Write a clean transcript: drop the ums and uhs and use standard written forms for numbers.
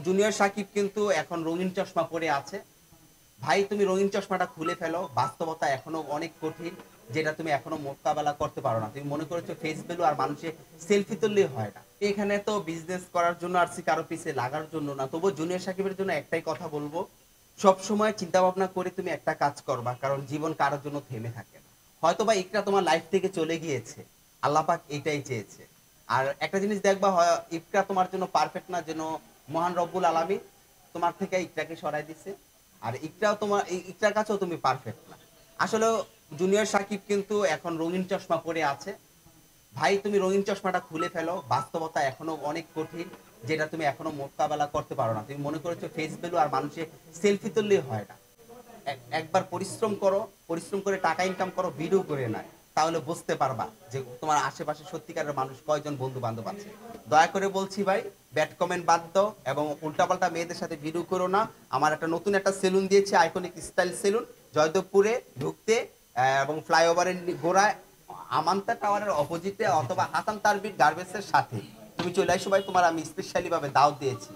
Junior Shakib কিন্তু এখন রঙিন চশমা পরে আছে। ভাই তুমি রঙিন চশমাটা খুলে ফেলো, বাস্তবতা এখনো অনেক কঠিন, যেটা তুমি এখনো মোকাবেলা করতে পারো না। তুমি মনে করেছো ফেস ভ্যালু আর মানুষের সেলফি তুললেই হয় না। এখানে তো বিজনেস করার জন্য আসছি, কারো পিছে লাগার জন্য না। তবু জুনিয়র সাকিবের জন্য একটাই কথা বলবো, সব সময় চিন্তা ভাবনা করে তুমি একটা কাজ করবা, কারণ জীবন কারোর জন্য থেমে থাকে না। হয়তোবা ইকরা তোমার লাইফ থেকে চলে গিয়েছে, আল্লাহ পাক এটাই চেয়েছে। আর একটা জিনিস দেখবা, ইকরা তোমার জন্য পারফেক্ট না, যেন মহান রব্বুল আলামিন তোমার থেকে ইকরাকে সরাই দিছে। আর ইকরাও তোমার ইকরার কাছেও তুমি পারফেক্ট না। আসলে জুনিয়র সাকিব কিন্তু এখন রঙিন চশমা পরে আছে। ভাই তুমি রঙিন চশমাটা খুলে ফেলো, বাস্তবতা এখনো অনেক কঠিন, যেটা তুমি এখনো মোকাবেলা করতে পারো না। তুমি মনে করেছো ফেস ভ্যালু আর মানুষের সেলফি তুললেই হয় না। একবার পরিশ্রম করো, পরিশ্রম করে টাকা ইনকাম করো, ভিডিও করে না, তাহলে বুঝতে পারবা যে তোমার আশেপাশে সত্যিকারের মানুষ কয়জন বন্ধু বান্ধব আছে। দয়া করে বলছি ভাই, ব্যাড কমেন্ট বাদ দাও এবং উল্টাপাল্টা মেয়েদের সাথে ভিডিও করো না। আমার একটা নতুন একটা সেলুন দিয়েছে, আইকনিক স্টাইল সেলুন, জয়দেবপুরে ঢুকতে এবং ফ্লাইওভারের গোড়ায় আমান্তা টাওয়ারের অপোজিটে, অথবা হাসান তারবির গার্মেন্টসের সাথে। তুমি চলে আসো ভাই, তোমার আমি স্পেশালি ভাবে দাওয়াত দিয়েছি।